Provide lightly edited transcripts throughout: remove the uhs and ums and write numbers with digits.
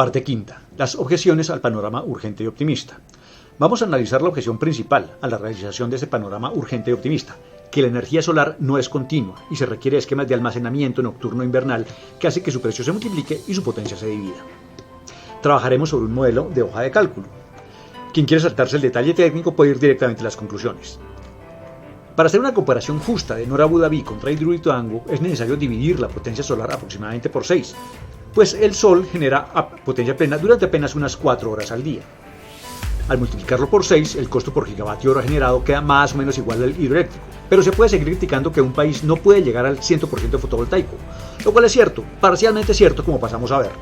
Parte quinta. Las objeciones al panorama urgente y optimista. Vamos a analizar la objeción principal a la realización de este panorama urgente y optimista, que la energía solar no es continua y se requiere esquemas de almacenamiento nocturno invernal que hace que su precio se multiplique y su potencia se divida. Trabajaremos sobre un modelo de hoja de cálculo. Quien quiere saltarse el detalle técnico puede ir directamente a las conclusiones. Para hacer una comparación justa de Nor Abu Dhabi contra Hidroituango es necesario dividir la potencia solar aproximadamente por 6, pues el Sol genera potencia plena durante apenas unas 4 horas al día. Al multiplicarlo por 6, el costo por gigavatio hora generado queda más o menos igual al hidroeléctrico, pero se puede seguir criticando que un país no puede llegar al 100% fotovoltaico, lo cual es cierto, parcialmente cierto como pasamos a ver.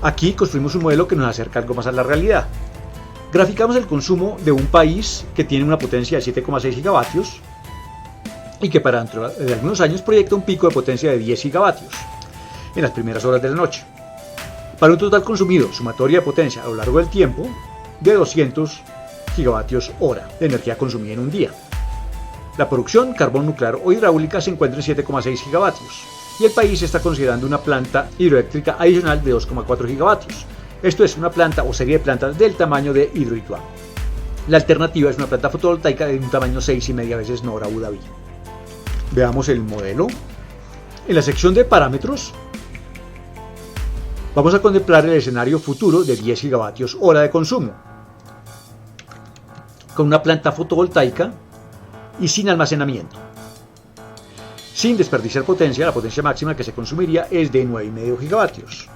Aquí construimos un modelo que nos acerca algo más a la realidad. Graficamos el consumo de un país que tiene una potencia de 7,6 gigavatios y que para dentro de algunos años proyecta un pico de potencia de 10 gigavatios en las primeras horas de la noche, para un total consumido sumatoria de potencia a lo largo del tiempo de 200 gigavatios hora de energía consumida en un día. La producción carbón nuclear o hidráulica se encuentra en 7,6 gigavatios y el país está considerando una planta hidroeléctrica adicional de 2,4 gigavatios. Esto es una planta o serie de plantas del tamaño de Hidroituango. La alternativa es una planta fotovoltaica de un tamaño 6,5 veces Nor Abu Dhabi. Veamos el modelo. En la sección de parámetros vamos a contemplar el escenario futuro de 10 gigavatios hora de consumo, con una planta fotovoltaica y sin almacenamiento. Sin desperdiciar potencia, la potencia máxima que se consumiría es de 9,5 gigavatios.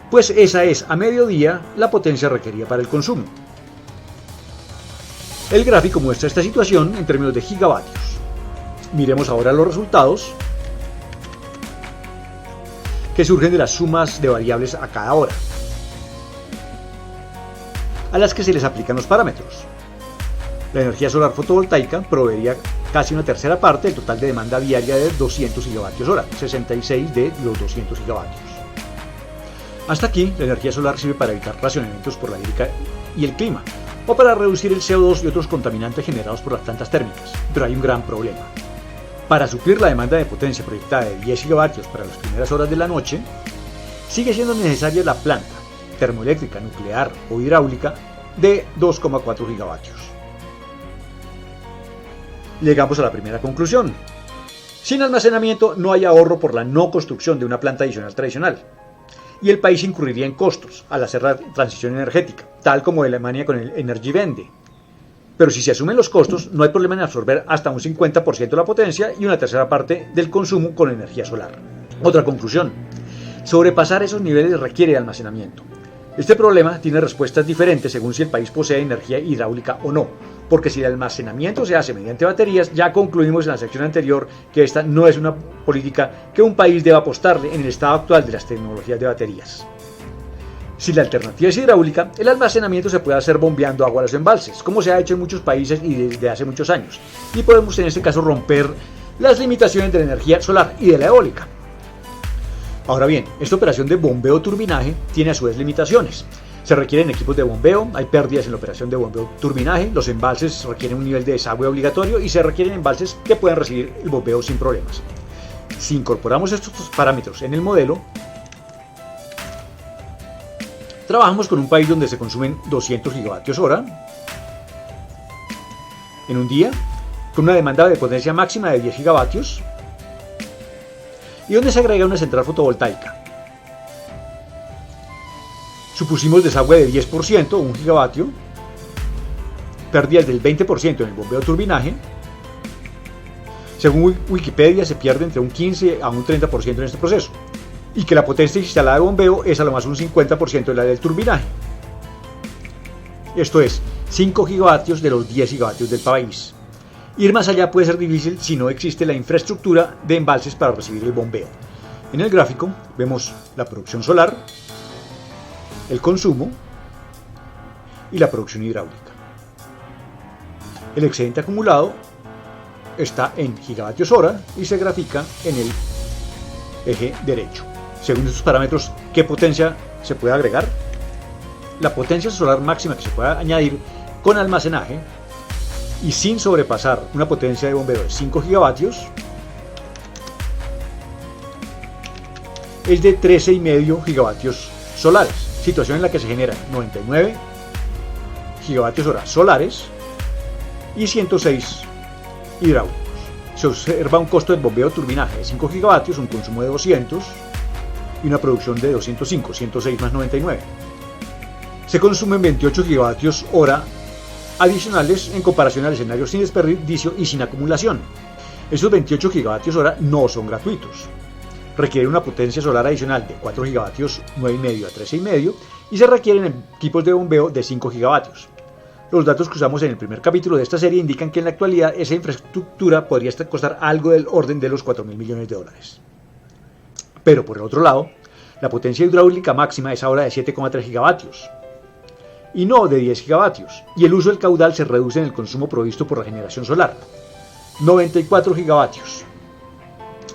Pues esa es a mediodía la potencia requerida para el consumo. El gráfico muestra esta situación en términos de gigavatios. Miremos ahora los resultados que surgen de las sumas de variables a cada hora, a las que se les aplican los parámetros. La energía solar fotovoltaica proveería casi una tercera parte del total de demanda diaria de 200 gigavatios hora, 66 de los 200 gigavatios. Hasta aquí, la energía solar sirve para evitar racionamientos por la hídrica y el clima, o para reducir el CO2 y otros contaminantes generados por las plantas térmicas, pero hay un gran problema. Para suplir la demanda de potencia proyectada de 10 gigavatios para las primeras horas de la noche, sigue siendo necesaria la planta termoeléctrica, nuclear o hidráulica de 2,4 gigavatios. Llegamos a la primera conclusión. Sin almacenamiento no hay ahorro por la no construcción de una planta adicional tradicional, y el país incurriría en costos al hacer la transición energética, tal como Alemania con el Energiewende. Pero si se asumen los costos, no hay problema en absorber hasta un 50% de la potencia y una tercera parte del consumo con energía solar. Otra conclusión: sobrepasar esos niveles requiere de almacenamiento. Este problema tiene respuestas diferentes según si el país posee energía hidráulica o no, porque si el almacenamiento se hace mediante baterías, ya concluimos en la sección anterior que esta no es una política que un país deba apostarle en el estado actual de las tecnologías de baterías. Si la alternativa es hidráulica, el almacenamiento se puede hacer bombeando agua a los embalses, como se ha hecho en muchos países y desde hace muchos años, y podemos en este caso romper las limitaciones de la energía solar y de la eólica. Ahora bien, esta operación de bombeo-turbinaje tiene a su vez limitaciones. Se requieren equipos de bombeo, hay pérdidas en la operación de bombeo-turbinaje, los embalses requieren un nivel de desagüe obligatorio y se requieren embalses que puedan recibir el bombeo sin problemas. Si incorporamos estos parámetros en el modelo, trabajamos con un país donde se consumen 200 gigavatios hora en un día, con una demanda de potencia máxima de 10 gigavatios y donde se agrega una central fotovoltaica. Supusimos desagüe de 10%, 1 gigavatio, pérdidas del 20% en el bombeo-turbinaje. Según Wikipedia, se pierde entre un 15 a un 30% en este proceso, y que la potencia instalada de bombeo es a lo más un 50% de la del turbinaje. Esto es, 5 gigavatios de los 10 gigavatios del país. Ir más allá puede ser difícil si no existe la infraestructura de embalses para recibir el bombeo. En el gráfico vemos la producción solar, el consumo y la producción hidráulica. El excedente acumulado está en gigavatios hora y se grafica en el eje derecho. Según estos parámetros, ¿qué potencia se puede agregar? La potencia solar máxima que se pueda añadir con almacenaje y sin sobrepasar una potencia de bombeo de 5 gigavatios es de 13,5 gigavatios solares, situación en la que se generan 99 gigavatios hora solares y 106 hidráulicos. Se observa un costo del bombeo de turbinaje de 5 gigavatios, un consumo de 200 y una producción de 205, 106 más 99. Se consumen 28 gigavatios hora adicionales en comparación al escenario sin desperdicio y sin acumulación. Esos 28 gigavatios hora no son gratuitos. Requiere una potencia solar adicional de 4 gigavatios 9,5 a 13,5 y se requieren equipos de bombeo de 5 gigavatios. Los datos que usamos en el primer capítulo de esta serie indican que en la actualidad esa infraestructura podría costar algo del orden de los 4.000 millones de dólares. Pero por el otro lado, la potencia hidráulica máxima es ahora de 7,3 gigavatios y no de 10 gigavatios, y el uso del caudal se reduce en el consumo provisto por la generación solar. 94 gigavatios.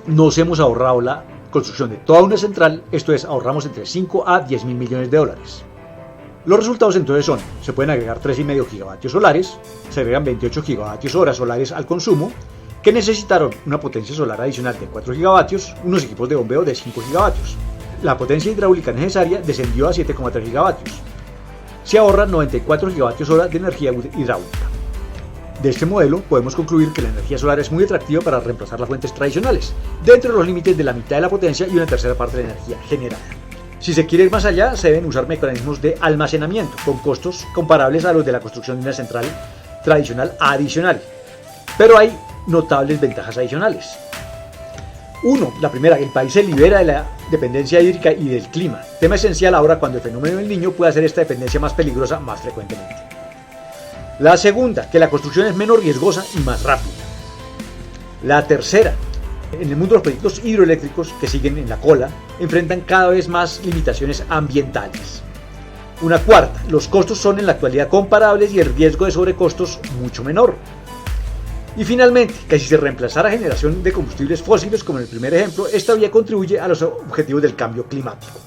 Nos hemos ahorrado la construcción de toda una central, esto es, ahorramos entre 5 a 10 mil millones de dólares. Los resultados entonces son, se pueden agregar 3,5 gigavatios solares, se agregan 28 gigavatios hora solares al consumo, que necesitaron una potencia solar adicional de 4 gigavatios, unos equipos de bombeo de 5 gigavatios. La potencia hidráulica necesaria descendió a 7,3 gigavatios. Se ahorran 94 gigavatios hora de energía hidráulica. De este modelo podemos concluir que la energía solar es muy atractiva para reemplazar las fuentes tradicionales, dentro de los límites de la mitad de la potencia y una tercera parte de la energía generada. Si se quiere ir más allá, se deben usar mecanismos de almacenamiento con costos comparables a los de la construcción de una central tradicional adicional. Pero hay notables ventajas adicionales. Uno, la primera, el país se libera de la dependencia hídrica y del clima, tema esencial ahora cuando el fenómeno del Niño puede hacer esta dependencia más peligrosa más frecuentemente. La segunda, que la construcción es menos riesgosa y más rápida. La tercera, en el mundo los proyectos hidroeléctricos que siguen en la cola enfrentan cada vez más limitaciones ambientales. Una cuarta, los costos son en la actualidad comparables y el riesgo de sobrecostos mucho menor. Y finalmente, que si se reemplazara generación de combustibles fósiles como en el primer ejemplo, esta vía contribuye a los objetivos del cambio climático.